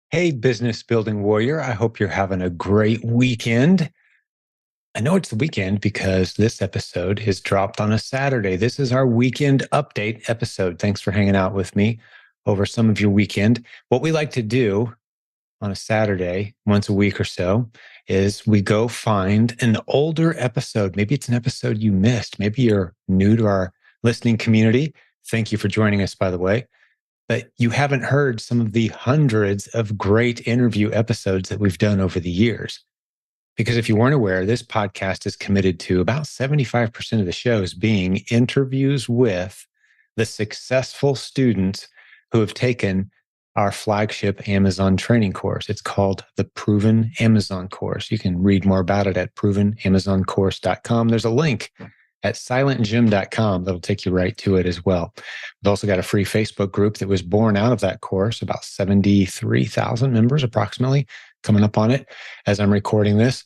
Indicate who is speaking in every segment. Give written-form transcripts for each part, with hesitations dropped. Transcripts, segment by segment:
Speaker 1: Hey, business building warrior. I hope you're having a great weekend. I know it's the weekend because this episode is dropped on a Saturday. This is our weekend update episode. Thanks for hanging out with me over some of your weekend. What we like to do on a Saturday, once a week or so, is we go find an older episode. Maybe it's an episode you missed. Maybe you're new to our listening community. Thank you for joining us, by the way. But you haven't heard some of the hundreds of great interview episodes that we've done over the years. Because if you weren't aware, this podcast is committed to about 75% of the shows being interviews with the successful students who have taken our flagship Amazon training course. It's called the Proven Amazon Course. You can read more about it at provenamazoncourse.com. There's a link at silentjimdotcom that'll take you right to it as well. We've also got a free Facebook group that was born out of that course, about 73,000 members approximately coming up on it as I'm recording this.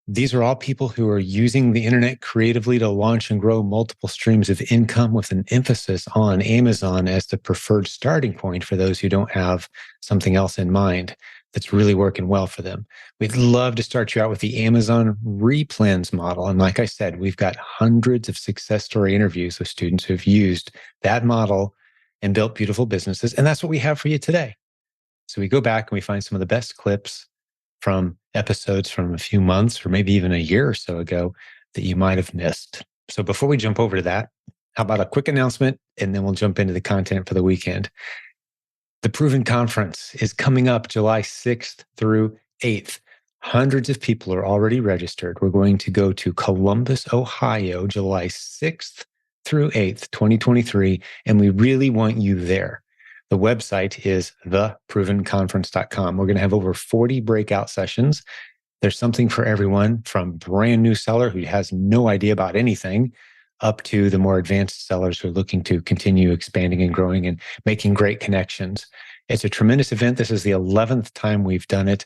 Speaker 1: These are all people who are using the internet creatively to launch and grow multiple streams of income with an emphasis on Amazon as the preferred starting point for those who don't have something else in mind that's really working well for them. We'd love to start you out with the Amazon Replens model. And like I said, we've got hundreds of success story interviews with students who've used that model and built beautiful businesses. And that's what we have for you today. So we go back and we find some of the best clips from episodes from a few months or maybe even a year or so ago that you might have missed. So before we jump over to that, how about a quick announcement and then we'll jump into the content for the weekend. The Proven Conference is coming up July 6th through 8th. Hundreds of people are already registered. We're going to go to Columbus, Ohio, July 6th through 8th, 2023, and we really want you there. The website is theprovenconference.com. We're going to have over 40 breakout sessions. There's something for everyone from brand new seller who has no idea about anything up to the more advanced sellers who are looking to continue expanding and growing and making great connections. It's a tremendous event. This is the 11th time we've done it.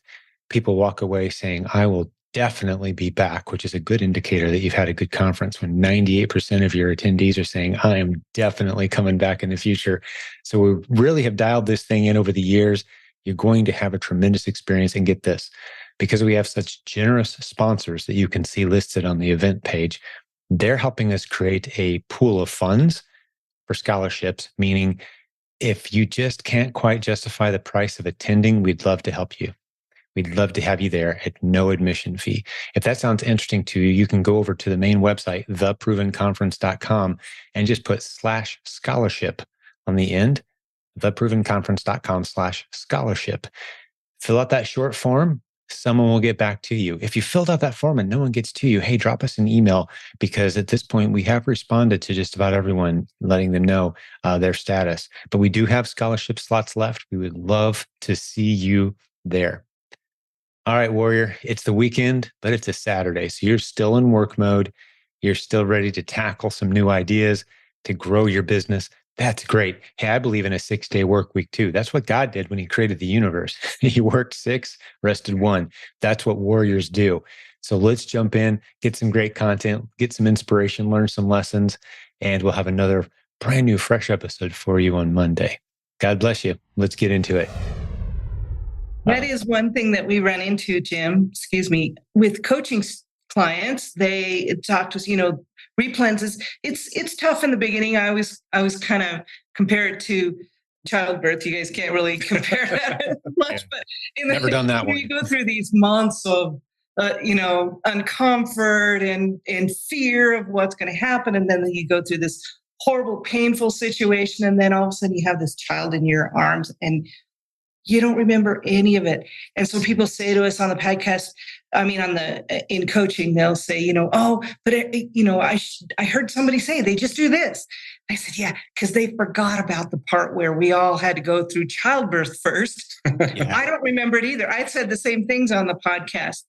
Speaker 1: People walk away saying, I will definitely be back, which is a good indicator that you've had a good conference when 98% of your attendees are saying, I am definitely coming back in the future. So we really have dialed this thing in over the years. You're going to have a tremendous experience. And get this, because we have such generous sponsors that you can see listed on the event page, they're helping us create a pool of funds for scholarships, meaning if you just can't quite justify the price of attending, we'd love to help you. We'd love to have you there at no admission fee. If that sounds interesting to you, you can go over to the main website, theprovenconference.com, and just put /scholarship on the end, theprovenconference.com/scholarship. Fill out that short form. Someone will get back to you. If you filled out that form and no one gets to you, hey, drop us an email, because at this point we have responded to just about everyone, letting them know their status. But we do have scholarship slots left. We would love to see you there. All right, warrior, it's the weekend, but it's a Saturday. So you're still in work mode. You're still ready to tackle some new ideas to grow your business. That's great. Hey, I believe in a 6-day work week too. That's what God did when he created the universe. He worked 6, rested 1. That's what warriors do. So let's jump in, get some great content, get some inspiration, learn some lessons, and we'll have another brand new, fresh episode for you on Monday. God bless you. Let's get into it.
Speaker 2: That is one thing that we run into, Jim, with coaching clients. They talk to us, Replens it's tough in the beginning. I always kind of compare it to childbirth. You guys can't really compare that much, but
Speaker 1: never done that one.
Speaker 2: You go through these months of uncomfort and fear of what's going to happen, and then you go through this horrible, painful situation, and then all of a sudden you have this child in your arms, and you don't remember any of it. And so people say to us on the podcast, in coaching, they'll say, I heard somebody say they just do this. I said, yeah, because they forgot about the part where we all had to go through childbirth first. Yeah. I don't remember it either. I said the same things on the podcast.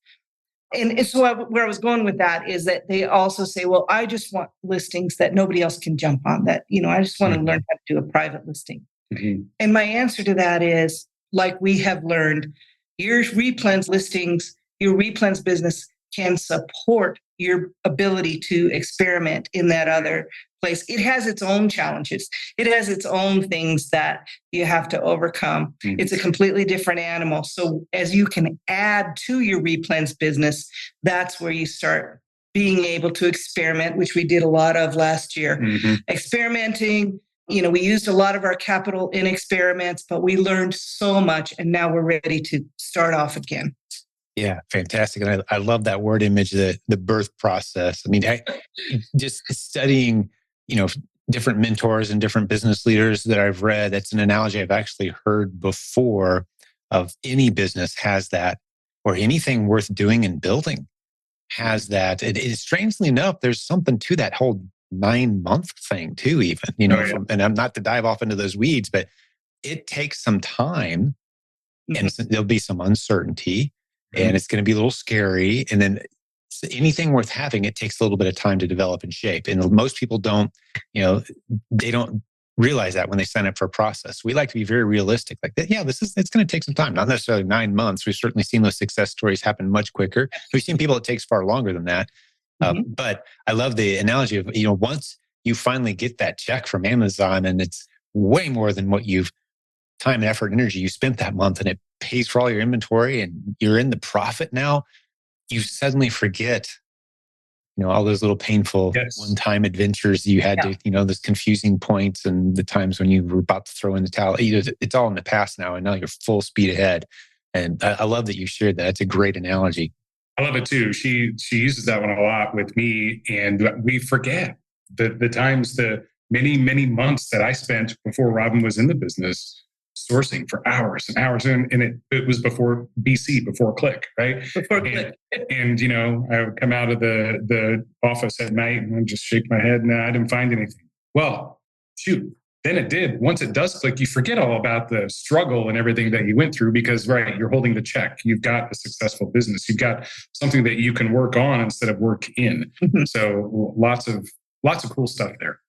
Speaker 2: And so where I was going with that is that they also say, well, I just want listings that nobody else can jump on, that, I just want to learn how to do a private listing. Mm-hmm. And my answer to that is, like we have learned, your Replens listings, your Replens business can support your ability to experiment in that other marketplace, it has its own challenges. It has its own things that you have to overcome. It's a completely different animal. So as you can add to your Replens business, that's where you start being able to experiment, which we did a lot of last year. Experimenting, we used a lot of our capital in experiments, but we learned so much, and now we're ready to start off again.
Speaker 1: Yeah, fantastic. And I love that word image, the birth process. I mean, just studying, different mentors and different business leaders that I've read, that's an analogy I've actually heard before of any business has that, or anything worth doing and building has that. It is, strangely enough, there's something to that whole 9-month thing too, even, and I'm not to dive off into those weeds, but it takes some time and there'll be some uncertainty. And it's going to be a little scary. And then anything worth having, it takes a little bit of time to develop and shape. And most people don't, they don't realize that when they sign up for a process. We like to be very realistic. Like, yeah, it's going to take some time, not necessarily 9 months. We've certainly seen those success stories happen much quicker. We've seen people it takes far longer than that. But I love the analogy of, once you finally get that check from Amazon and it's way more than what you've time and effort and energy you spent that month, and it pays for all your inventory and you're in the profit now, you suddenly forget, all those little painful one-time adventures you had to, those confusing points and the times when you were about to throw in the towel. It's all in the past now, and now you're full speed ahead. And I love that you shared that. It's a great analogy.
Speaker 3: I love it too. She uses that one a lot with me, and we forget the times, the many, many months that I spent before Robin was in the business, sourcing for hours and hours. And it was before BC, before Click, right?
Speaker 2: Before Click.
Speaker 3: And I would come out of the office at night and I'd just shake my head and I didn't find anything. Well, shoot. Then it did. Once it does click, you forget all about the struggle and everything that you went through because, right, you're holding the check. You've got a successful business. You've got something that you can work on instead of work in. So lots of cool stuff there.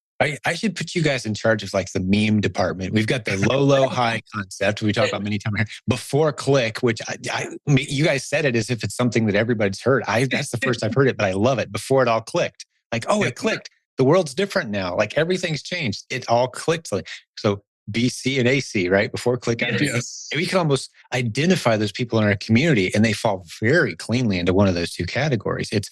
Speaker 1: I should put you guys in charge of like the meme department. We've got the low, high concept we talk about many times here. Before Click, which you guys said it as if it's something that everybody's heard. That's the first I've heard it, but I love it. Before it all clicked. Like, it clicked. The world's different now. Like everything's changed. It all clicked. So BC and AC, right? Before Click.
Speaker 3: Yes.
Speaker 1: We can almost identify those people in our community, and they fall very cleanly into one of those two categories. It's,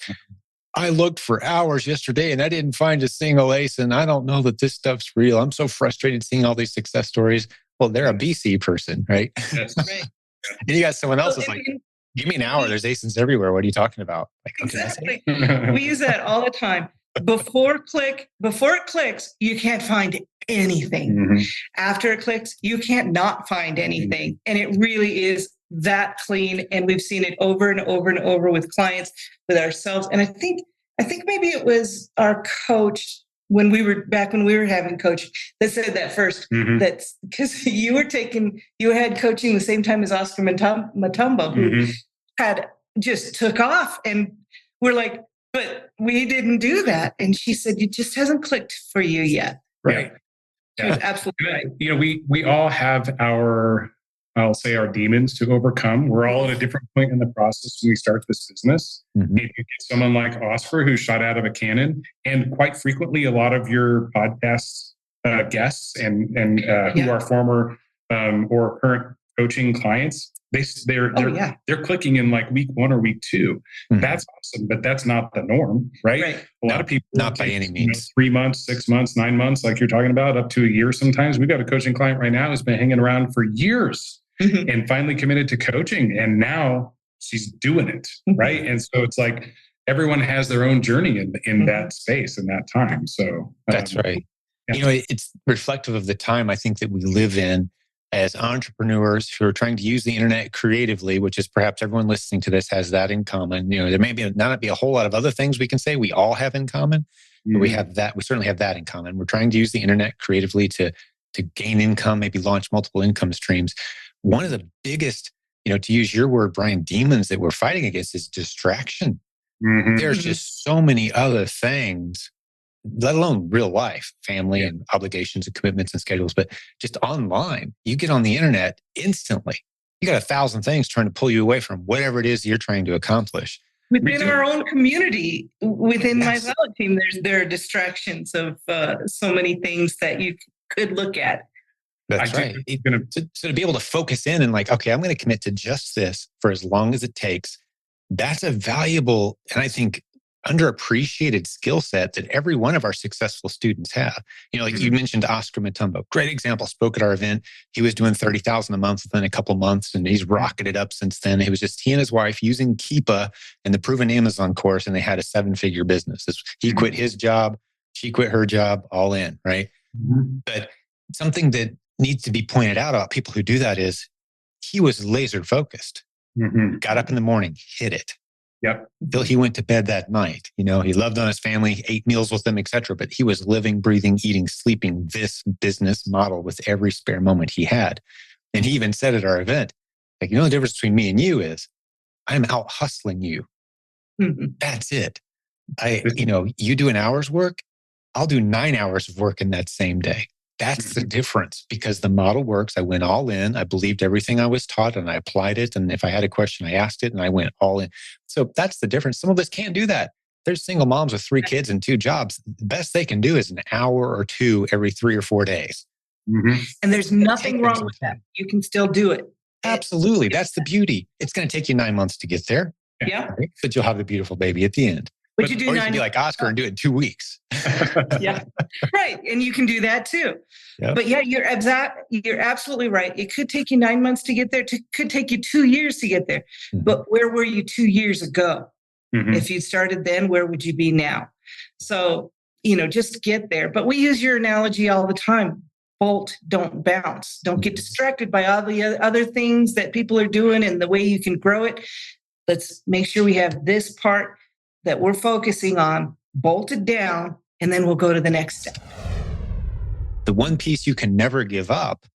Speaker 1: I looked for hours yesterday and I didn't find a single ASIN. I don't know that this stuff's real. I'm so frustrated seeing all these success stories. Well, they're a BC person, right?
Speaker 2: Right.
Speaker 1: And you got someone else who's like, give me an hour. There's ASINs everywhere. What are you talking about? Like,
Speaker 2: exactly. We use that all the time. Before it clicks, you can't find anything. After it clicks, you can't not find anything. And it really is that clean. And we've seen it over and over and over with clients, with ourselves. And I think maybe it was our coach when we were having coach that said that first. That's because you had coaching the same time as Oscar Matumbo, who had just took off. And we're like, but we didn't do that. And she said, it just hasn't clicked for you yet.
Speaker 3: Right.
Speaker 2: She was absolutely right.
Speaker 3: We all have our demons to overcome. We're all at a different point in the process when we start this business. Maybe you get someone like Oscar who shot out of a cannon, and quite frequently a lot of your podcast guests and who are former or current coaching clients, they're clicking in like week 1 or week 2. That's awesome, but that's not the norm, right? A lot of people,
Speaker 1: not by any means.
Speaker 3: 3 months, 6 months, 9 months, like you're talking about, up to a year. Sometimes we've got a coaching client right now who's been hanging around for years and finally committed to coaching, and now she's doing it, right? And so it's like everyone has their own journey in that space and that time. So
Speaker 1: that's right. Yeah. It's reflective of the time I think that we live in as entrepreneurs who are trying to use the internet creatively, which is perhaps everyone listening to this has that in common. There may not be a whole lot of other things we can say we all have in common, but we have that. We certainly have that in common. We're trying to use the internet creatively to gain income, maybe launch multiple income streams. One of the biggest, to use your word, Brian, demons that we're fighting against is distraction. There's just so many other things, let alone real life, family and obligations and commitments and schedules, but just online, you get on the internet instantly. You got 1,000 things trying to pull you away from whatever it is you're trying to accomplish.
Speaker 2: Within our own community, within my valid team, there are distractions of so many things that you could look at.
Speaker 1: That's right. So to be able to focus in and like, okay, I'm going to commit to just this for as long as it takes. That's a valuable, and I think underappreciated skill set that every one of our successful students have. Like you mentioned Oscar Matumbo, great example, spoke at our event. He was doing $30,000 a month within a couple months, and he's rocketed up since then. It was just he and his wife using Keepa and the proven Amazon course, and they had a 7-figure business. He quit his job, she quit her job, all in, right? But something that needs to be pointed out about people who do that is he was laser focused. Got up in the morning, hit it. Till he went to bed that night. He loved on his family, ate meals with them, etc. But he was living, breathing, eating, sleeping this business model with every spare moment he had. And he even said at our event, like, the difference between me and you is I'm out hustling you. That's it. You do an hour's work, I'll do 9 hours of work in that same day. That's the difference, because the model works. I went all in. I believed everything I was taught and I applied it. And if I had a question, I asked it and I went all in. So that's the difference. Some of us can't do that. There's single moms with 3 kids and 2 jobs. The best they can do is an hour or 2 every 3 or 4 days.
Speaker 2: And there's nothing wrong with that. You can still do it.
Speaker 1: Absolutely. That's the beauty. It's going to take you 9 months to get there.
Speaker 2: Yeah.
Speaker 1: Right? But you'll have the beautiful baby at the end.
Speaker 2: But you do
Speaker 1: or you can be like Oscar and do it in 2 weeks.
Speaker 2: Yeah, right. And you can do that too. Yep. But yeah, you're absolutely right. It could take you 9 months to get there. It could take you 2 years to get there. But where were you 2 years ago? If you started then, where would you be now? So, just get there. But we use your analogy all the time. Bolt, don't bounce. Don't get distracted by all the other things that people are doing and the way you can grow it. Let's make sure we have this part that we're focusing on bolted down, and then we'll go to the next step.
Speaker 1: The one piece you can never give up,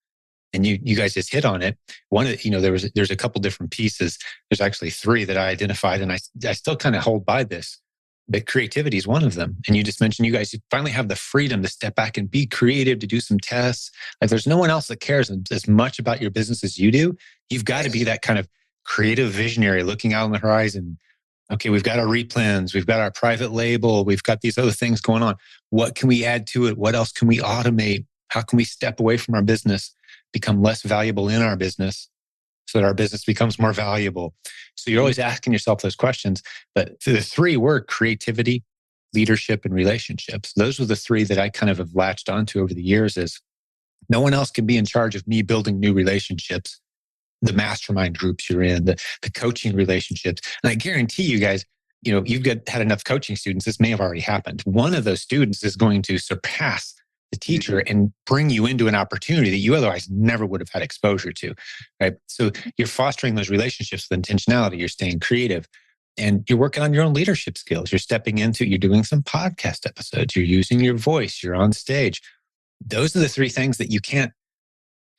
Speaker 1: and you guys just hit on it. One of there's a couple different pieces. There's actually 3 that I identified, and I still kind of hold by this. But creativity is one of them. And you just mentioned you guys finally have the freedom to step back and be creative, to do some tests. Like there's no one else that cares as much about your business as you do. You've got to be that kind of creative visionary looking out on the horizon. Okay, we've got our Replens, we've got our private label, we've got these other things going on. What can we add to it? What else can we automate? How can we step away from our business, become less valuable in our business so that our business becomes more valuable? So you're always asking yourself those questions. But the 3 were creativity, leadership, and relationships. Those were the 3 that I kind of have latched onto over the years. Is no one else can be in charge of me building new relationships. The mastermind groups you're in, the coaching relationships. And I guarantee you guys, you've had enough coaching students. This may have already happened. One of those students is going to surpass the teacher and bring you into an opportunity that you otherwise never would have had exposure to, right? So you're fostering those relationships with intentionality. You're staying creative and you're working on your own leadership skills. You're stepping into, you're doing some podcast episodes. You're using your voice. You're on stage. Those are the 3 things that you can't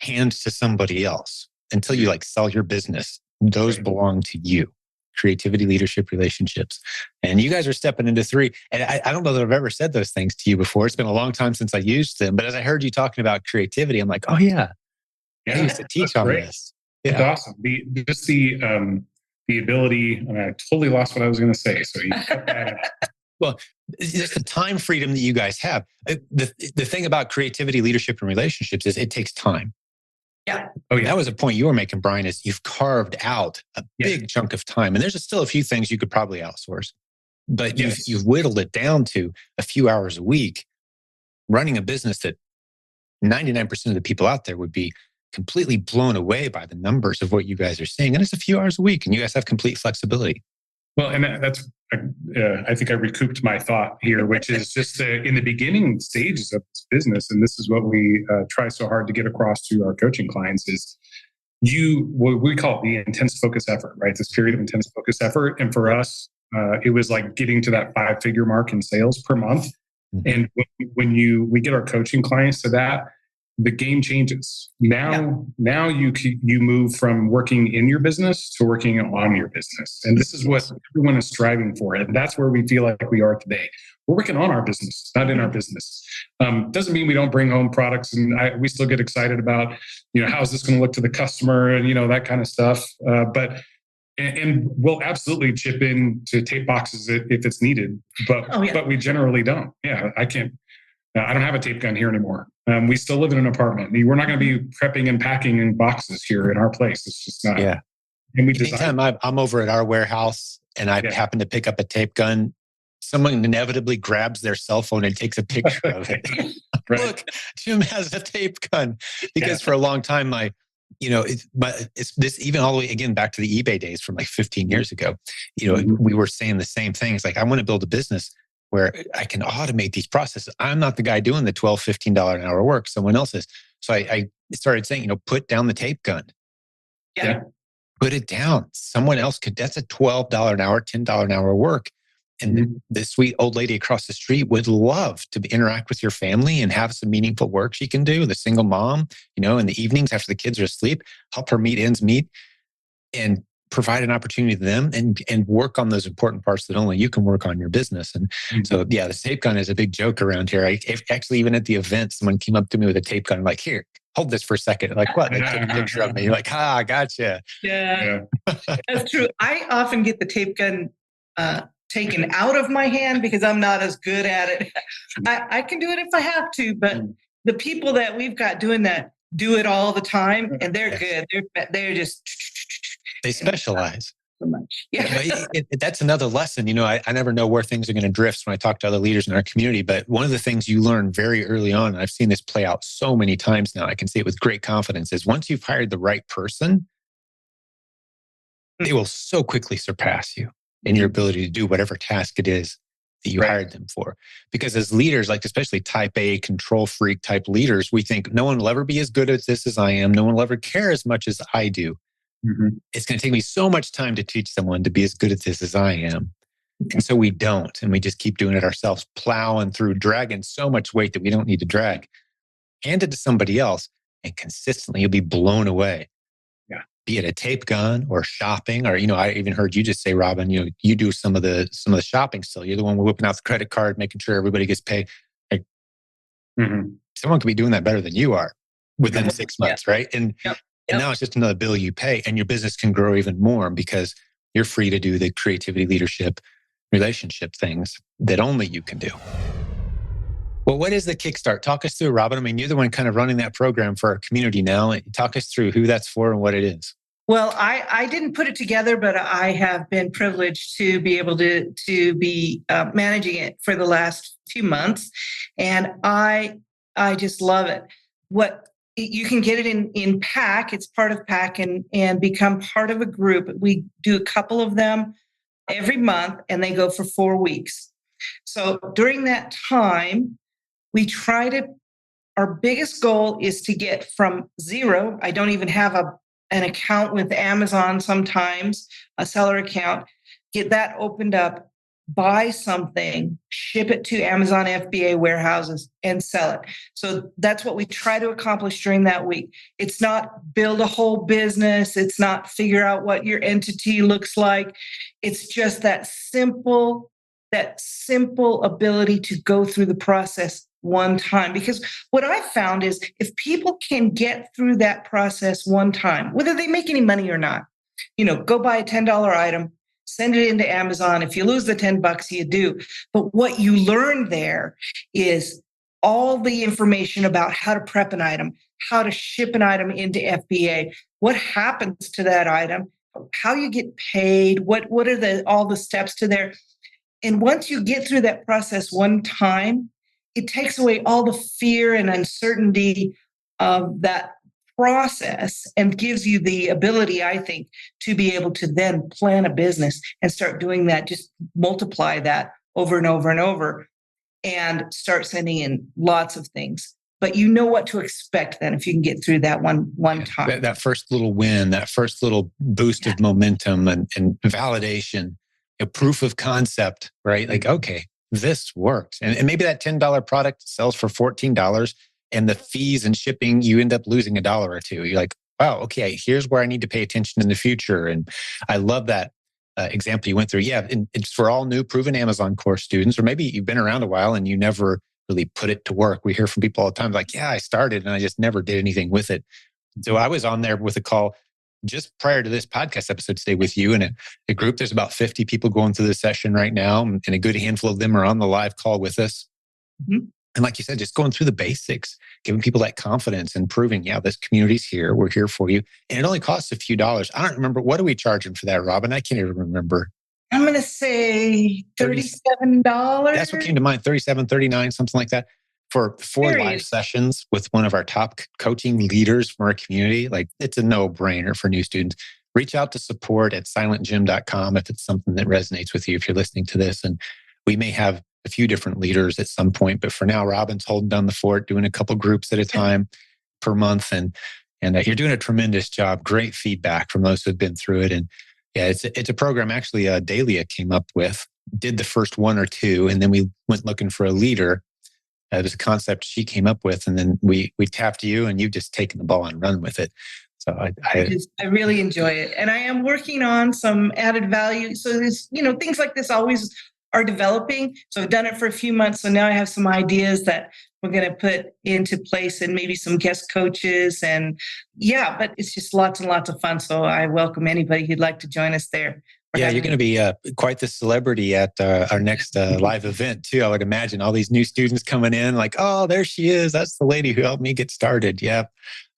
Speaker 1: hand to somebody else. Until you sell your business, those belong to you. Creativity, leadership, relationships. And you guys are stepping into 3. And I don't know that I've ever said those things to you before. It's been a long time since I used them. But as I heard you talking about creativity, I'm like, oh yeah, I used to teach on this.
Speaker 3: Yeah. It's awesome. The ability, and I totally lost what I was going to say. So you cut that out.
Speaker 1: Well, it's just the time freedom that you guys have. The thing about creativity, leadership, and relationships is it takes time.
Speaker 2: Yeah.
Speaker 1: Oh, yeah. That was a point you were making, Brian, is you've carved out a big chunk of time. And there's still a few things you could probably outsource. But you've whittled it down to a few hours a week, running a business that 99% of the people out there would be completely blown away by the numbers of what you guys are seeing. And it's a few hours a week, and you guys have complete flexibility.
Speaker 3: Well, and that's, I think I recouped my thought here, which is just in the beginning stages of this business. And this is what we try so hard to get across to our coaching clients is what we call it the intense focus effort, right? This period of intense focus effort. And for us, it was like getting to that 5-figure mark in sales per month. And when we get our coaching clients to that, the game changes. Now you move from working in your business to working on your business. And this is what everyone is striving for. And that's where we feel like we are today. We're working on our business, not in our business. Doesn't mean we don't bring home products, and we still get excited about, how is this going to look to the customer and, that kind of stuff. But and we'll absolutely chip in to tape boxes if it's needed, but we generally don't. Yeah, I don't have a tape gun here anymore. We still live in an apartment. We're not going to be prepping and packing in boxes here in our place. It's just not.
Speaker 1: Yeah.
Speaker 3: And
Speaker 1: anytime I'm over at our warehouse and I happen to pick up a tape gun, someone inevitably grabs their cell phone and takes a picture of it. Right. Look, Jim has a tape gun. Because for a long time, it's this, even all the way again back to the eBay days from like 15 years ago. We were saying the same things. Like, I want to build a business where I can automate these processes. I'm not the guy doing the $12, $15 an hour work. Someone else is. So I started saying, put down the tape gun.
Speaker 2: Yeah.
Speaker 1: Put it down. Someone else could. That's a $12 an hour, $10 an hour work. And this sweet old lady across the street would love to interact with your family and have some meaningful work she can do. The single mom, in the evenings after the kids are asleep, help her meet ends meet and provide an opportunity to them and work on those important parts that only you can work on your business. And so, the tape gun is a big joke around here. Actually, even at the event, someone came up to me with a tape gun. I'm like, here, hold this for a second. Like, what? They take a picture of me. You're like, gotcha.
Speaker 2: Yeah, that's true. I often get the tape gun taken out of my hand because I'm not as good at it. I can do it if I have to, but the people that we've got doing that do it all the time, and they're good. They're just...
Speaker 1: They specialize.
Speaker 2: So much. Yeah.
Speaker 1: That's another lesson. I never know where things are going to drift when I talk to other leaders in our community. But one of the things you learn very early on, and I've seen this play out so many times now, I can say it with great confidence, is once you've hired the right person, they will so quickly surpass you in your ability to do whatever task it is that you hired them for. Because as leaders, like especially type A, control freak type leaders, we think no one will ever be as good at this as I am. No one will ever care as much as I do. It's going to take me so much time to teach someone to be as good at this as I am. And so we don't. And we just keep doing it ourselves, plowing through, dragging so much weight that we don't need to drag. Hand it to somebody else, and consistently you'll be blown away. Yeah. Be it a tape gun or shopping, or, I even heard you just say, Robin, you do some of the shopping still. You're the one whipping out the credit card, making sure everybody gets paid. Like, someone could be doing that better than you are within 6 months, right? And now it's just another bill you pay, and your business can grow even more because you're free to do the creativity, leadership, relationship things that only you can do. Well, what is the Kickstart? Talk us through, Robin. I mean, you're the one kind of running that program for our community now. Talk us through who that's for and what it is.
Speaker 2: Well, I didn't put it together, but I have been privileged to be able to be managing it for the last few months, and I just love it. You can get it in PAC. It's part of PAC and become part of a group. We do a couple of them every month, and they go for 4 weeks. So during that time, our biggest goal is to get from zero. I don't even have an account with Amazon sometimes, a seller account, get that opened up, buy something, ship it to Amazon FBA warehouses, and sell it. So that's what we try to accomplish during that week. It's not build a whole business. It's not figure out what your entity looks like. It's just that simple ability to go through the process one time. Because what I found is if people can get through that process one time, whether they make any money or not, go buy a $10 item, send it into Amazon. If you lose the $10, you do. But what you learn there is all the information about how to prep an item, how to ship an item into FBA, what happens to that item, how you get paid, what are all the steps to there. And once you get through that process one time, it takes away all the fear and uncertainty of that process and gives you the ability, I think, to be able to then plan a business and start doing that. Just multiply that over and over and over and start sending in lots of things. But you know what to expect then if you can get through that one time.
Speaker 1: That first little win, that first little boost of momentum and validation, a proof of concept, right? Like, okay, this works. And maybe that $10 product sells for $14 and the fees and shipping, you end up losing $1 or $2. You're like, wow, okay, here's where I need to pay attention in the future. And I love that example you went through. Yeah, and it's for all new proven Amazon course students, or maybe you've been around a while and you never really put it to work. We hear from people all the time like, yeah, I started and I just never did anything with it. So I was on there with a call just prior to this podcast episode today with you and a group. There's about 50 people going through the session right now, and a good handful of them are on the live call with us. Mm-hmm. And like you said, just going through the basics, giving people that confidence and proving, yeah, this community's here. We're here for you. And it only costs a few dollars. I don't remember. What are we charging for that, Robin? I can't even remember.
Speaker 2: I'm going to say $37.
Speaker 1: That's what came to mind. 37, 39, something like that. For 4 live sessions with one of our top coaching leaders from our community. Like, it's a no-brainer for new students. Reach out to support at silentjim.com if it's something that resonates with you, if you're listening to this. And we may have a few different leaders at some point, but for now, Robin's holding down the fort, doing a couple groups at a time per month. And you're doing a tremendous job. Great feedback from those who've been through it. And yeah, it's a program actually Dahlia came up with, did the first 1 or 2, and then we went looking for a leader. It was a concept she came up with, and then we tapped you, and you've just taken the ball and run with it. So
Speaker 2: I really enjoy it, and I am working on some added value. So there's, things like this always are developing. So I've done it for a few months, so now I have some ideas that we're going to put into place, and maybe some guest coaches, and but it's just lots and lots of fun. So I welcome anybody who'd like to join us there.
Speaker 1: Yeah, you're going to be quite the celebrity at our next live event too. I would imagine all these new students coming in like, oh, there she is. That's the lady who helped me get started. Yeah.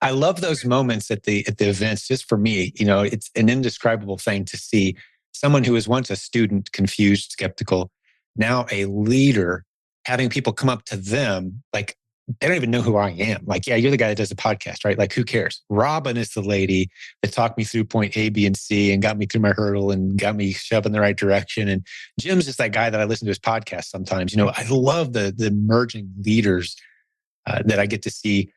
Speaker 1: I love those moments at the events. Just for me, it's an indescribable thing to see someone who was once a student, confused, skeptical, now a leader, having people come up to them like, they don't even know who I am. Like, yeah, you're the guy that does the podcast, right? Like, who cares? Robin is the lady that talked me through point A, B, and C and got me through my hurdle and got me shoved in the right direction. And Jim's just that guy that I listen to his podcast sometimes. I love the emerging leaders that I get to see.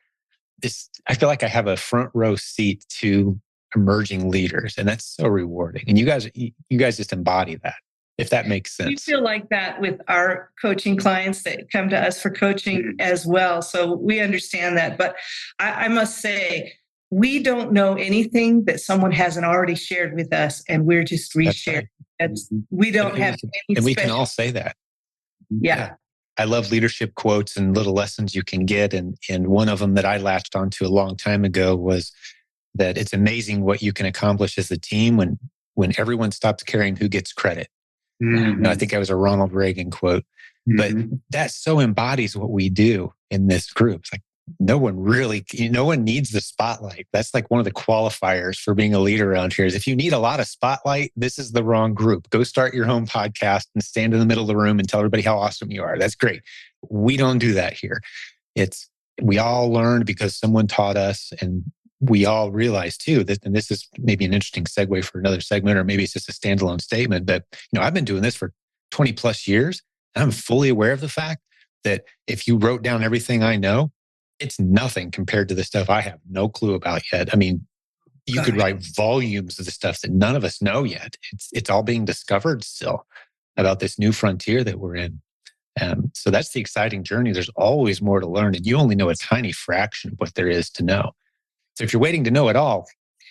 Speaker 1: I feel like I have a front row seat to emerging leaders, and that's so rewarding. And you guys just embody that, if that makes sense.
Speaker 2: We feel like that with our coaching clients that come to us for coaching as well. So we understand that. But I must say, we don't know anything that someone hasn't already shared with us, and we're just resharing. We don't have any
Speaker 1: and we can all say that.
Speaker 2: Yeah.
Speaker 1: I love leadership quotes and little lessons you can get. And one of them that I latched onto a long time ago was that it's amazing what you can accomplish as a team when everyone stops caring who gets credit. Mm-hmm. I think that was a Ronald Reagan quote, but that so embodies what we do in this group. It's like no one needs the spotlight. That's like one of the qualifiers for being a leader around here is if you need a lot of spotlight, this is the wrong group. Go start your home podcast and stand in the middle of the room and tell everybody how awesome you are. That's great. We don't do that here. We all learned because someone taught us, and we all realize too that, and this is maybe an interesting segue for another segment, or maybe it's just a standalone statement, but I've been doing this for 20 plus years, and I'm fully aware of the fact that if you wrote down everything I know, it's nothing compared to the stuff I have no clue about yet. I mean, you could write volumes of the stuff that none of us know yet. It's all being discovered still about this new frontier that we're in. So that's the exciting journey. There's always more to learn, and you only know a tiny fraction of what there is to know. So if you're waiting to know it all,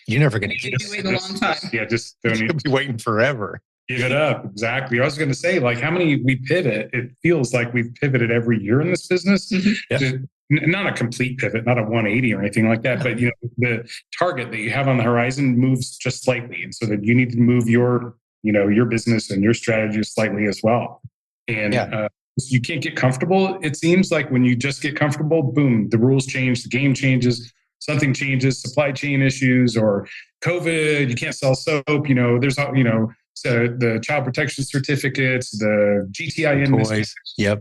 Speaker 1: you're never going to get it.
Speaker 2: Wait a long time.
Speaker 3: Just don't
Speaker 1: You'll be waiting forever.
Speaker 3: Give it up. Exactly. I was going to say, like, how many we pivot? It feels like we've pivoted every year in this business. Not a complete pivot, not a 180 or anything like that, but the target that you have on the horizon moves just slightly, and so that you need to move your business and your strategy slightly as well. And you can't get comfortable. It seems like when you just get comfortable, boom, the rules change, the game changes. Something changes, supply chain issues or COVID, you can't sell soap, there's, so the child protection certificates, the GTIN,
Speaker 1: toys,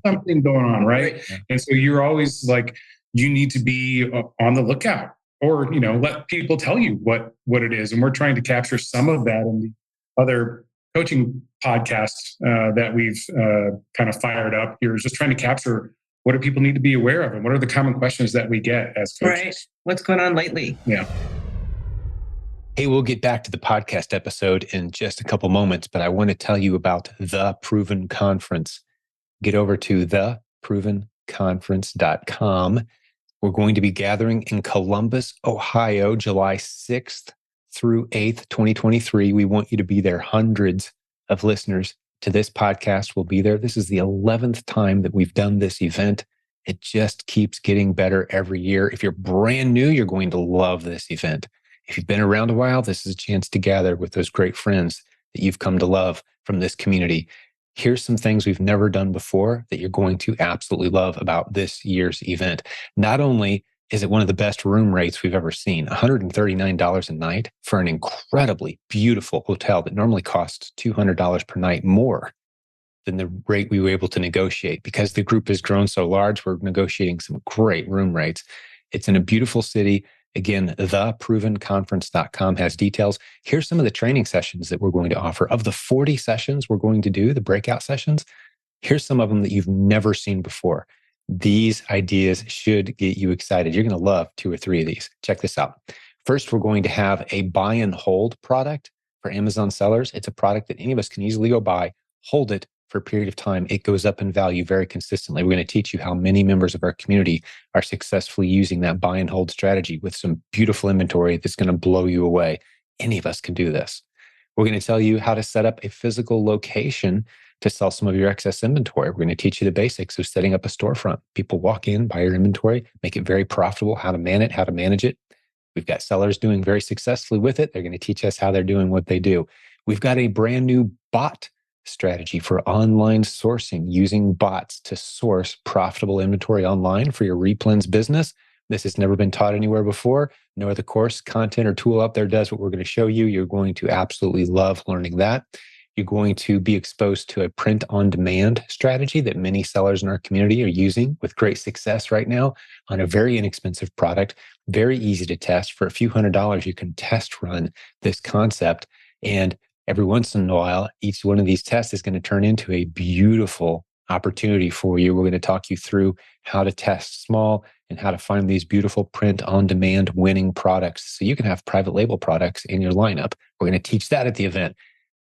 Speaker 3: something going on, right? Yeah. And so you're always like, you need to be on the lookout or, let people tell you what it is. And we're trying to capture some of that in the other coaching podcasts that we've kind of fired up here, is just trying to capture what do people need to be aware of, and what are the common questions that we get as coaches?
Speaker 2: Right. What's going on lately?
Speaker 3: Yeah.
Speaker 1: Hey, we'll get back to the podcast episode in just a couple moments, but I want to tell you about the Proven Conference. Get over to theprovenconference.com. We're going to be gathering in Columbus, Ohio, July 6th through 8th, 2023. We want you to be there. Hundreds of listeners to this podcast will be there. This is the 11th time that we've done this event. It just keeps getting better every year. If you're brand new, you're going to love this event. If you've been around a while, this is a chance to gather with those great friends that you've come to love from this community. Here's some things we've never done before that you're going to absolutely love about this year's event. Not only is it one of the best room rates we've ever seen, $139 a night for an incredibly beautiful hotel that normally costs $200 per night more than the rate we were able to negotiate. Because the group has grown so large, we're negotiating some great room rates. It's in a beautiful city. Again, theprovenconference.com has details. Here's some of the training sessions that we're going to offer. Of the 40 sessions we're going to do, the breakout sessions, here's some of them that you've never seen before. These ideas should get you excited. You're going to love 2 or 3 of these. Check this out. First, we're going to have a buy and hold product for Amazon sellers. It's a product that any of us can easily go buy, hold it for a period of time. It goes up in value very consistently. We're going to teach you how many members of our community are successfully using that buy and hold strategy with some beautiful inventory that's going to blow you away. Any of us can do this. We're going to tell you how to set up a physical location to sell some of your excess inventory. We're going to teach you the basics of setting up a storefront. People walk in, buy your inventory, make it very profitable, how to manage it. We've got sellers doing very successfully with it. They're going to teach us how they're doing what they do. We've got a brand new bot strategy for online sourcing, using bots to source profitable inventory online for your Replens business. This has never been taught anywhere before. No other course, content, or tool out there does what we're going to show you. You're going to absolutely love learning that. You're going to be exposed to a print-on-demand strategy that many sellers in our community are using with great success right now on a very inexpensive product, very easy to test. For a few $100s, you can test run this concept. And every once in a while, each one of these tests is going to turn into a beautiful opportunity for you. We're going to talk you through how to test small and how to find these beautiful print-on-demand winning products so you can have private label products in your lineup. We're going to teach that at the event.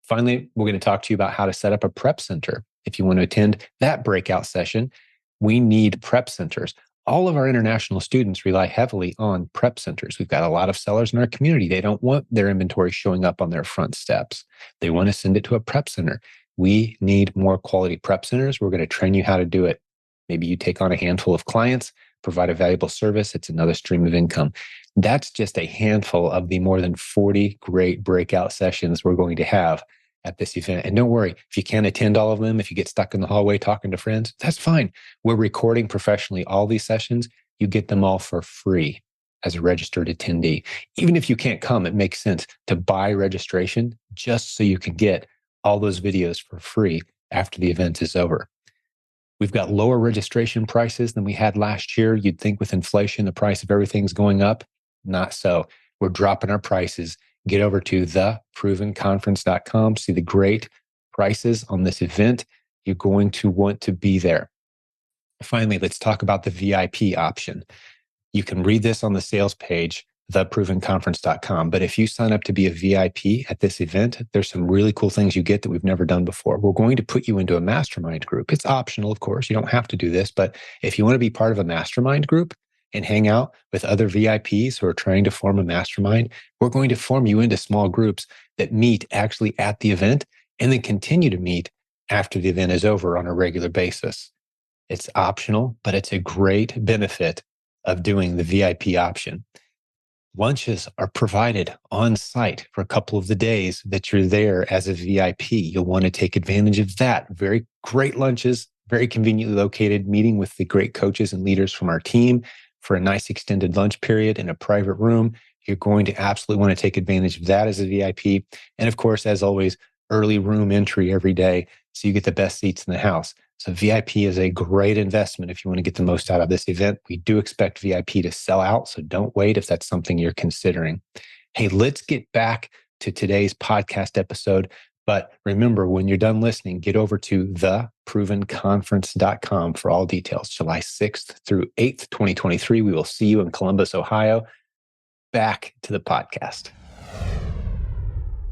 Speaker 1: Finally, we're going to talk to you about how to set up a prep center. If you want to attend that breakout session, we need prep centers. All of our international students rely heavily on prep centers. We've got a lot of sellers in our community. They don't want their inventory showing up on their front steps. They want to send it to a prep center. We need more quality prep centers. We're going to train you how to do it. Maybe you take on a handful of clients, provide a valuable service. It's another stream of income. That's just a handful of the more than 40 great breakout sessions we're going to have at this event. And don't worry, if you can't attend all of them, if you get stuck in the hallway talking to friends, that's fine. We're recording professionally all these sessions. You get them all for free as a registered attendee. Even if you can't come, it makes sense to buy registration just so you can get all those videos for free after the event is over. We've got lower registration prices than we had last year. You'd think with inflation, the price of everything's going up. Not so. We're dropping our prices. Get over to theprovenconference.com. See the great prices on this event. You're going to want to be there. Finally, let's talk about the VIP option. You can read this on the sales page, theprovenconference.com. But if you sign up to be a VIP at this event, there's some really cool things you get that we've never done before. We're going to put you into a mastermind group. It's optional, of course. You don't have to do this. But if you want to be part of a mastermind group and hang out with other VIPs who are trying to form a mastermind, we're going to form you into small groups that meet actually at the event and then continue to meet after the event is over on a regular basis. It's optional, but it's a great benefit of doing the VIP option. Lunches are provided on site for a couple of the days that you're there as a VIP. You'll want to take advantage of that. Very great lunches, very conveniently located, meeting with the great coaches and leaders from our team for a nice extended lunch period in a private room. You're going to absolutely want to take advantage of that as a VIP. And of course, as always, early room entry every day so you get the best seats in the house. So VIP is a great investment if you want to get the most out of this event. We do expect VIP to sell out, so don't wait if that's something you're considering. Hey, let's get back to today's podcast episode. But remember, when you're done listening, get over to theprovenconference.com for all details. July 6th through 8th, 2023. We will see you in Columbus, Ohio. Back to the podcast.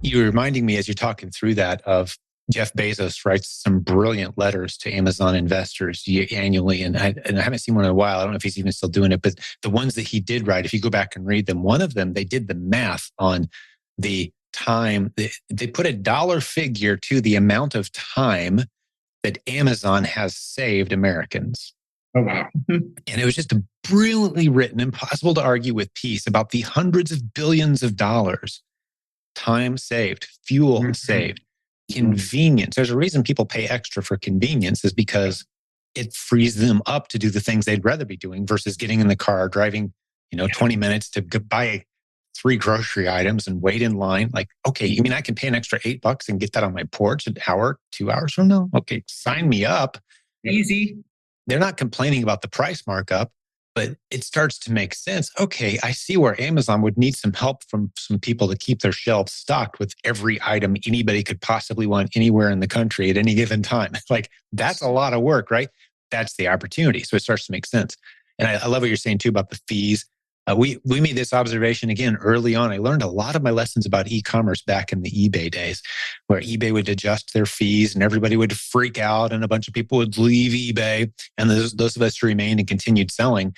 Speaker 1: You're reminding me as you're talking through that of Jeff Bezos writes some brilliant letters to Amazon investors annually. And I haven't seen one in a while. I don't know if he's even still doing it, but the ones that he did write, if you go back and read them, one of them, they did the math on the time. They put a dollar figure to the amount of time that Amazon has saved Americans.
Speaker 3: Oh, wow.
Speaker 1: And it was just a brilliantly written, impossible to argue with piece about the hundreds of billions of dollars, time saved, fuel saved, convenience. There's a reason people pay extra for convenience is because it frees them up to do the things they'd rather be doing versus getting in the car, driving, 20 minutes to buy 3 grocery items and wait in line. Like, okay, you mean I can pay an extra $8 and get that on my porch an hour, 2 hours from now? Okay, sign me up.
Speaker 2: Easy.
Speaker 1: They're not complaining about the price markup, but it starts to make sense. Okay, I see where Amazon would need some help from some people to keep their shelves stocked with every item anybody could possibly want anywhere in the country at any given time. Like, that's a lot of work, right? That's the opportunity. So it starts to make sense. And I love what you're saying too about the fees. We made this observation again early on. I learned a lot of my lessons about e-commerce back in the eBay days, where eBay would adjust their fees and everybody would freak out and a bunch of people would leave eBay. And those of us who remained and continued selling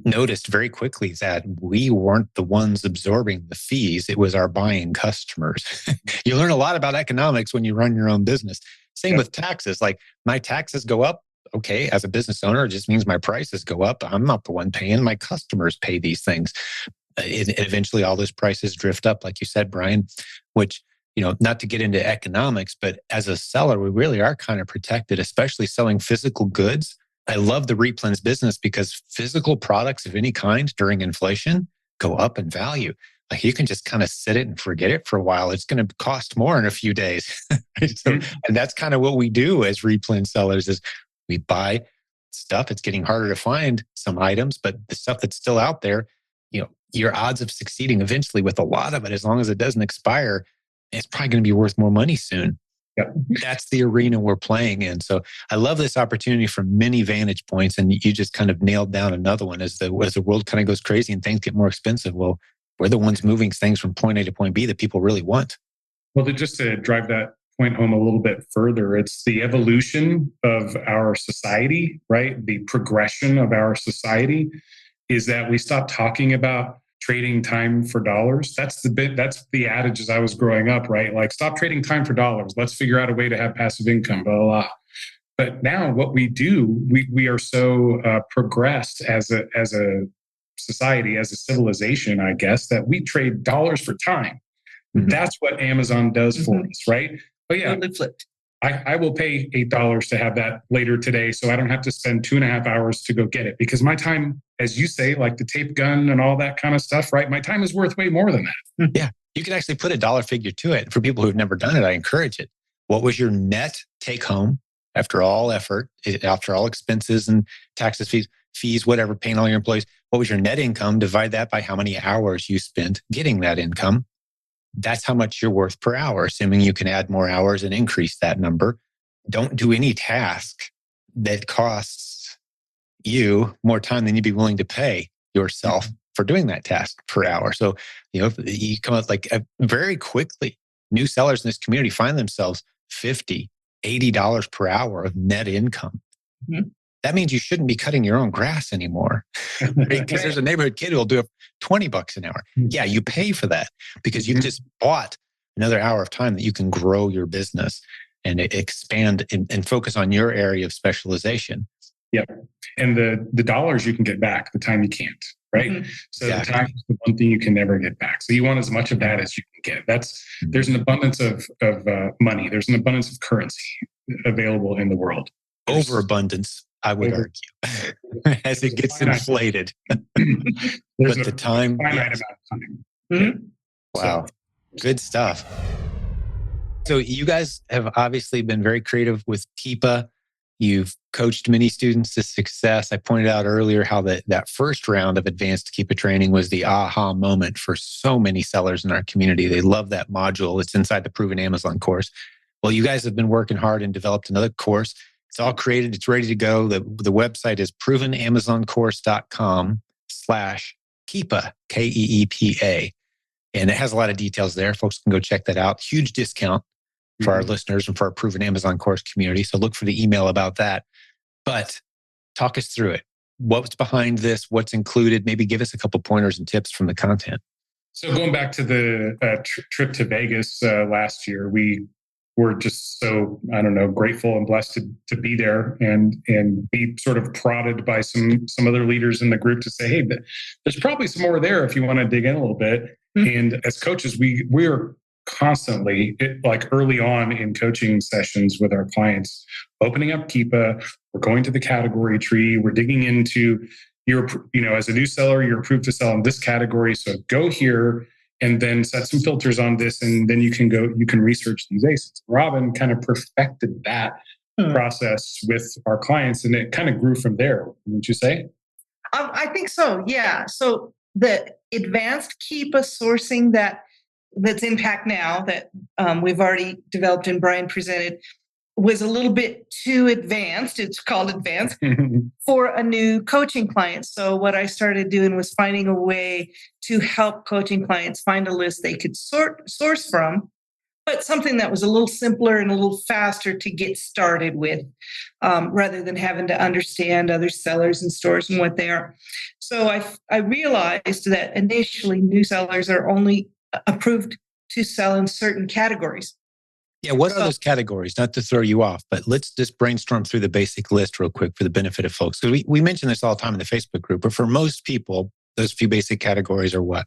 Speaker 1: noticed very quickly that we weren't the ones absorbing the fees. It was our buying customers. You learn a lot about economics when you run your own business. Same with taxes. Like, my taxes go up. Okay, as a business owner, it just means my prices go up. I'm not the one paying. My customers pay these things. Eventually, all those prices drift up, like you said, Brian, which, not to get into economics, but as a seller, we really are kind of protected, especially selling physical goods. I love the Replens business because physical products of any kind during inflation go up in value. Like, you can just kind of sit it and forget it for a while. It's going to cost more in a few days. And that's kind of what we do as Replens sellers is we buy stuff. It's getting harder to find some items, but the stuff that's still out there, your odds of succeeding eventually with a lot of it, as long as it doesn't expire, it's probably going to be worth more money soon.
Speaker 3: Yep.
Speaker 1: That's the arena we're playing in. So I love this opportunity from many vantage points. And you just kind of nailed down another one as the world kind of goes crazy and things get more expensive. Well, we're the ones moving things from point A to point B that people really want.
Speaker 3: Well, just to drive that point home a little bit further, it's the evolution of our society, right? The progression of our society is that we stop talking about trading time for dollars. That's the adage as I was growing up, right? Like, stop trading time for dollars. Let's figure out a way to have passive income, blah, blah, blah. But now what we do, we are so progressed as a society, as a civilization, I guess, that we trade dollars for time. Mm-hmm. That's what Amazon does for us, right? But yeah,
Speaker 2: totally flipped.
Speaker 3: I will pay $8 to have that later today, so I don't have to spend 2.5 hours to go get it, because my time, as you say, like the tape gun and all that kind of stuff, right? My time is worth way more than that.
Speaker 1: Yeah, you can actually put a dollar figure to it. For people who've never done it, I encourage it. What was your net take home after all effort, after all expenses and taxes, fees, whatever, paying all your employees? What was your net income? Divide that by how many hours you spent getting that income. That's how much you're worth per hour, assuming you can add more hours and increase that number. Don't do any task that costs you more time than you'd be willing to pay yourself for doing that task per hour. So, you come up like very quickly, new sellers in this community find themselves $50, $80 per hour of net income. Mm-hmm. That means you shouldn't be cutting your own grass anymore, because there's a neighborhood kid who will do it $20 an hour. Yeah, you pay for that because you've just bought another hour of time that you can grow your business and expand and focus on your area of specialization.
Speaker 3: Yep. And the dollars you can get back, the time you can't, right? Mm-hmm. So exactly. The time is the one thing you can never get back. So you want as much of that as you can get. There's an abundance of money. There's an abundance of currency available in the world.
Speaker 1: Overabundance, I would argue, as it gets inflated. But the time,
Speaker 3: finite amount of time.
Speaker 1: Mm-hmm. Wow, good stuff. So you guys have obviously been very creative with Keepa. You've coached many students to success. I pointed out earlier how that first round of advanced Keepa training was the aha moment for so many sellers in our community. They love that module. It's inside the Proven Amazon course. Well, you guys have been working hard and developed another course. It's all created. It's ready to go. The website is provenamazoncourse.com/Keepa, Keepa. And it has a lot of details there. Folks can go check that out. Huge discount for our listeners and for our Proven Amazon course community. So look for the email about that. But talk us through it. What's behind this? What's included? Maybe give us a couple pointers and tips from the content.
Speaker 3: So going back to the trip to Vegas last year, we we're just so, I don't know, grateful and blessed to be there and be sort of prodded by some other leaders in the group to say, hey, there's probably some more there if you want to dig in a little bit. And as coaches, we're constantly, like early on in coaching sessions with our clients, opening up Keepa, we're going to the category tree, we're digging into as a new seller, you're approved to sell in this category. So go here and then set some filters on this. And then you can research these ASINs. Robin kind of perfected that process with our clients, and it kind of grew from there. Wouldn't you say?
Speaker 2: I think so. Yeah. So the advanced Keepa sourcing that's in Pack now that we've already developed and Brian presented was a little bit too advanced. It's called advanced for a new coaching client. So what I started doing was finding a way to help coaching clients find a list they could source from, but something that was a little simpler and a little faster to get started with, rather than having to understand other sellers and stores and what they are. So I realized that initially new sellers are only approved to sell in certain categories.
Speaker 1: Yeah, what are those categories? Not to throw you off, but let's just brainstorm through the basic list real quick for the benefit of folks. Because we mention this all the time in the Facebook group, but for most people, those few basic categories are what?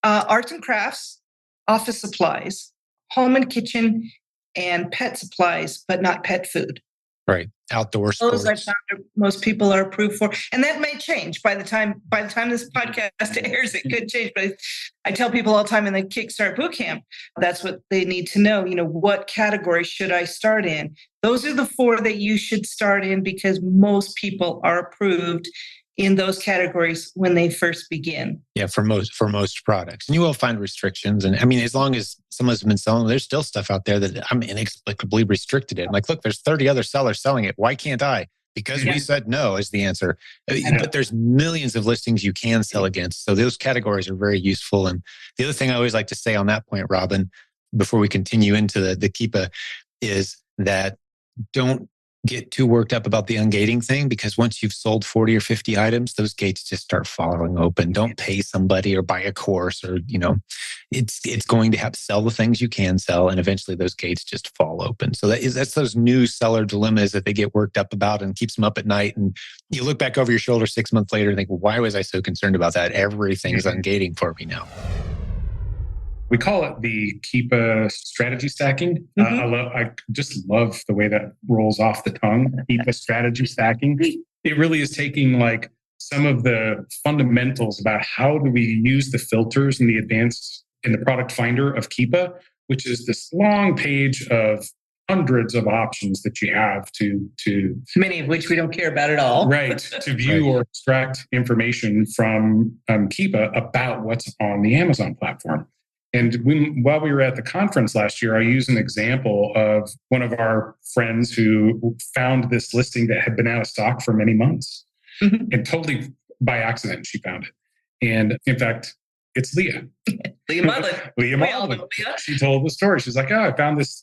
Speaker 2: Arts and crafts, office supplies, home and kitchen, and pet supplies, but not pet food.
Speaker 1: Right. Outdoor sports.
Speaker 2: Those I found most people are approved for. And that may change by the time this podcast airs. It could change. But I tell people all the time in the Kickstart bootcamp, that's what they need to know. What category should I start in? Those are the 4 that you should start in, because most people are approved in those categories when they first begin.
Speaker 1: Yeah, for most products. And you will find restrictions. And I mean, as long as someone's been selling, there's still stuff out there that I'm inexplicably restricted in. Like, look, there's 30 other sellers selling it. Why can't I? Because we said no is the answer. But there's millions of listings you can sell against. So those categories are very useful. And the other thing I always like to say on that point, Robin, before we continue into the Keepa, is that don't get too worked up about the ungating thing, because once you've sold 40 or 50 items, those gates just start falling open. Don't pay somebody or buy a course, or, it's going to have to sell the things you can sell. And eventually those gates just fall open. So that's those new seller dilemmas that they get worked up about and keeps them up at night. And you look back over your shoulder 6 months later and think, well, why was I so concerned about that? Everything's ungating for me now.
Speaker 3: We call it the Keepa strategy stacking. I just love the way that rolls off the tongue. Keepa strategy stacking. It really is taking like some of the fundamentals about how do we use the filters and the advanced in the product finder of Keepa, which is this long page of hundreds of options that you have to
Speaker 2: many of which we don't care about at all.
Speaker 3: Right. To view or extract information from Keepa about what's on the Amazon platform. And while we were at the conference last year, I used an example of one of our friends who found this listing that had been out of stock for many months. And totally by accident, she found it. And in fact, it's Leah.
Speaker 2: Leah Maudlin.
Speaker 3: Leah Maudlin. She told the story. She's like, I found this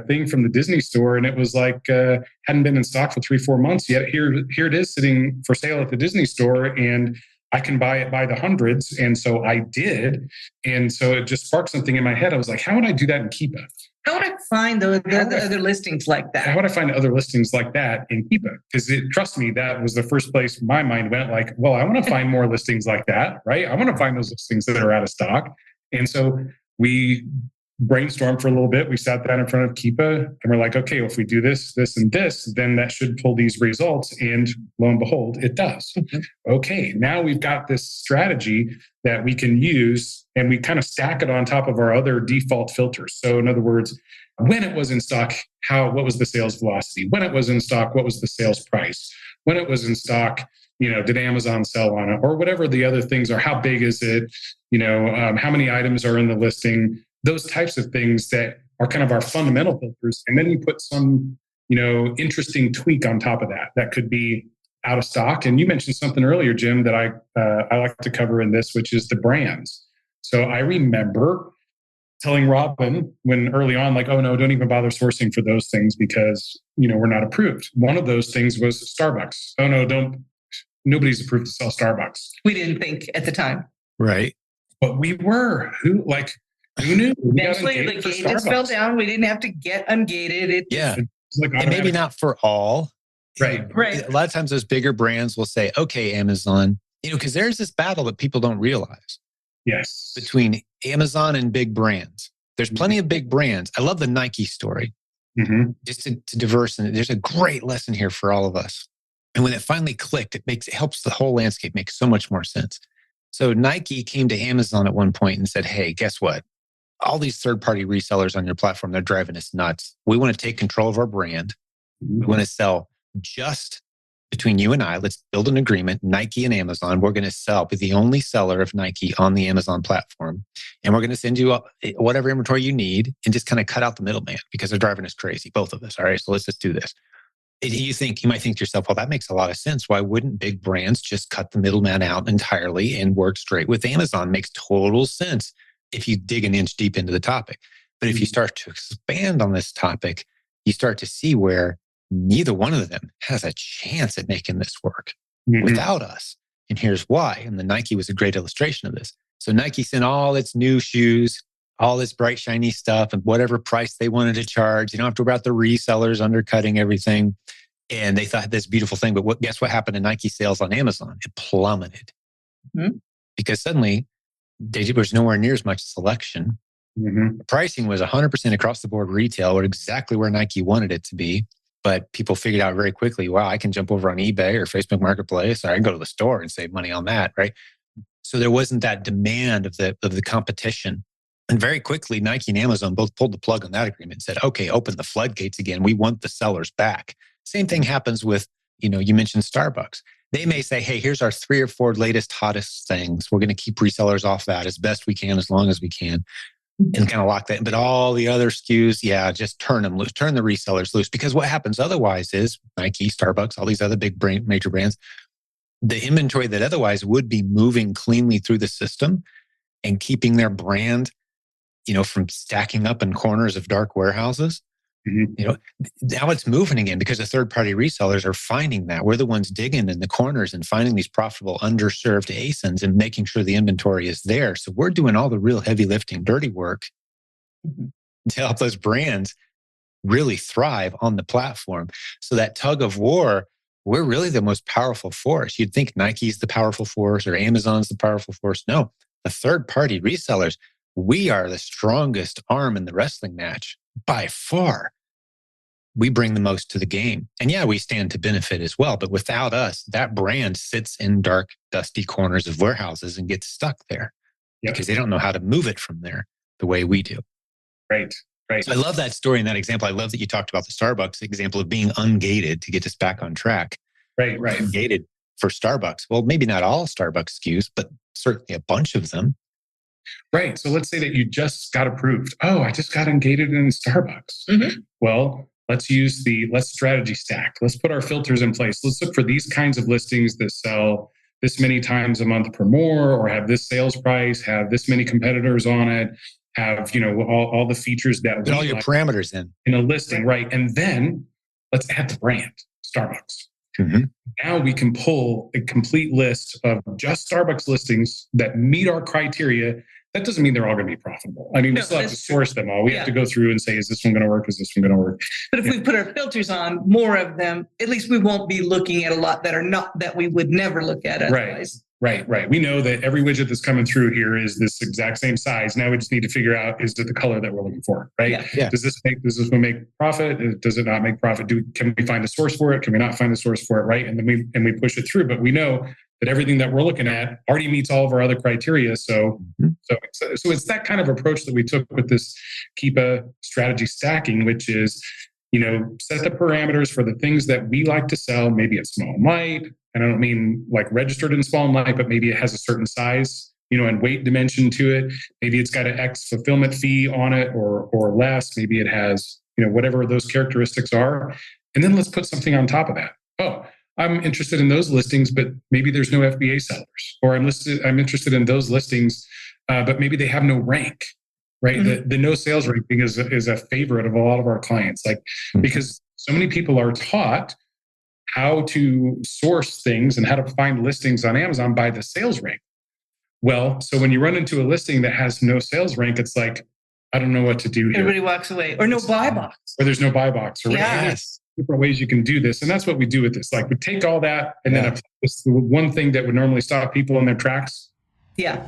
Speaker 3: thing from the Disney store, and it was like hadn't been in stock for 3-4 months yet. Here it is sitting for sale at the Disney store, and I can buy it by the hundreds. And so I did. And so it just sparked something in my head. I was like, how would I do that in Keepa?
Speaker 2: How would I find the other listings like that?
Speaker 3: How would I find other listings like that in Keepa? Because trust me, that was the first place my mind went, like, well, I want to find more listings like that, right? I want to find those listings that are out of stock. And so we brainstormed for a little bit. We sat down in front of Keepa and we're like, okay, well, if we do this, this, and this, then that should pull these results. And lo and behold, it does. Okay, now we've got this strategy that we can use, and we kind of stack it on top of our other default filters. So in other words, when it was in stock, what was the sales velocity? When it was in stock, what was the sales price? When it was in stock, did Amazon sell on it? Or whatever the other things are. How big is it? How many items are in the listing? Those types of things that are kind of our fundamental filters. And then we put some, interesting tweak on top of that. That could be out of stock. And you mentioned something earlier, Jim, that I like to cover in this, which is the brands. So I remember telling Robin when early on, like, oh no, don't even bother sourcing for those things because, we're not approved. One of those things was Starbucks. Oh no, nobody's approved to sell Starbucks.
Speaker 2: We didn't think at the time.
Speaker 1: Right.
Speaker 3: But we were. Who knew?
Speaker 2: Eventually, the gate just fell down. We didn't have to get ungated.
Speaker 1: And maybe not for all.
Speaker 3: Right.
Speaker 1: A lot of times those bigger brands will say, okay, Amazon, because there's this battle that people don't realize.
Speaker 3: Yes.
Speaker 1: Between Amazon and big brands. There's plenty of big brands. I love the Nike story. Just to diverse. And there's a great lesson here for all of us. And when it finally clicked, it helps the whole landscape make so much more sense. So Nike came to Amazon at one point and said, hey, guess what? All these third-party resellers on your platform, they're driving us nuts. We want to take control of our brand. We want to sell just between you and I. Let's build an agreement, Nike and Amazon. We're going to be the only seller of Nike on the Amazon platform. And we're going to send you whatever inventory you need and just kind of cut out the middleman because they're driving us crazy, both of us. All right, so let's just do this. You might think to yourself, well, that makes a lot of sense. Why wouldn't big brands just cut the middleman out entirely and work straight with Amazon? Makes total sense if you dig an inch deep into the topic. But if you start to expand on this topic, you start to see where neither one of them has a chance at making this work without us. And here's why. And the Nike was a great illustration of this. So Nike sent all its new shoes, all this bright, shiny stuff, and whatever price they wanted to charge. You don't have to worry about the resellers undercutting everything. And they thought this beautiful thing. But guess what happened to Nike sales on Amazon? It plummeted because suddenly there was nowhere near as much selection. The pricing was 100% across the board retail, or exactly where Nike wanted it to be. But people figured out very quickly, wow, I can jump over on eBay or Facebook Marketplace, or I can go to the store and save money on that, right? So there wasn't that demand of the competition. And very quickly, Nike and Amazon both pulled the plug on that agreement and said, okay, open the floodgates again. We want the sellers back. Same thing happens with, you mentioned Starbucks. They may say, hey, here's our 3 or 4 latest, hottest things. We're going to keep resellers off that as best we can, as long as we can, and kind of lock that in. But all the other SKUs, just turn them loose, turn the resellers loose. Because what happens otherwise is Nike, Starbucks, all these other big major brands, the inventory that otherwise would be moving cleanly through the system and keeping their brand, from stacking up in corners of dark warehouses, now it's moving again because the third-party resellers are finding that. We're the ones digging in the corners and finding these profitable, underserved ASINs and making sure the inventory is there. So we're doing all the real heavy lifting, dirty work to help those brands really thrive on the platform. So that tug of war, we're really the most powerful force. You'd think Nike's the powerful force or Amazon's the powerful force. No, the third-party resellers, we are the strongest arm in the wrestling match by far. We bring the most to the game. And we stand to benefit as well. But without us, that brand sits in dark, dusty corners of warehouses and gets stuck there because they don't know how to move it from there the way we do.
Speaker 3: Right.
Speaker 1: So I love that story and that example. I love that you talked about the Starbucks example of being ungated to get us back on track.
Speaker 3: Right.
Speaker 1: Ungated for Starbucks. Well, maybe not all Starbucks SKUs, but certainly a bunch of them.
Speaker 3: Right. So let's say that you just got approved. Oh, I just got ungated in Starbucks. Well, let's strategy stack. Let's put our filters in place. Let's look for these kinds of listings that sell this many times a month per more, or have this sales price, have this many competitors on it, have, all the features that
Speaker 1: put all your parameters
Speaker 3: in a listing. Right. And then let's add the brand Starbucks. Now we can pull a complete list of just Starbucks listings that meet our criteria. That doesn't mean they're all going to be profitable. I mean, we still have to source them all. We have to go through and say, is this one going to work? Is this one going to work?
Speaker 2: But if we put our filters on, more of them, at least we won't be looking at a lot that we would never look at otherwise.
Speaker 3: Right. We know that every widget that's coming through here is this exact same size. Now we just need to figure out, is it the color that we're looking for, right?
Speaker 1: Yeah.
Speaker 3: Does this one make profit? Does it not make profit? Can we find a source for it? Can we not find a source for it, right? And then we push it through. But we know that everything that we're looking at already meets all of our other criteria. So it's that kind of approach that we took with this Keepa strategy stacking, which is, set the parameters for the things that we like to sell. Maybe it's small and light. And I don't mean like registered in small and light, but maybe it has a certain size, and weight dimension to it. Maybe it's got an X fulfillment fee on it or less. Maybe it has, whatever those characteristics are. And then let's put something on top of that. Oh, I'm interested in those listings, but maybe there's no FBA sellers. Or I'm interested in those listings, but maybe they have no rank. Right. The no sales ranking is a favorite of a lot of our clients, because so many people are taught how to source things and how to find listings on Amazon by the sales rank. Well, so when you run into a listing that has no sales rank, it's like, I don't know what to do here.
Speaker 2: Everybody walks away, or no buy box.
Speaker 3: Or there's no buy box. Or
Speaker 1: Yes.
Speaker 3: different ways you can do this. And that's what we do with this. Like we take all that and then apply this one thing that would normally stop people in their tracks.
Speaker 2: Yeah.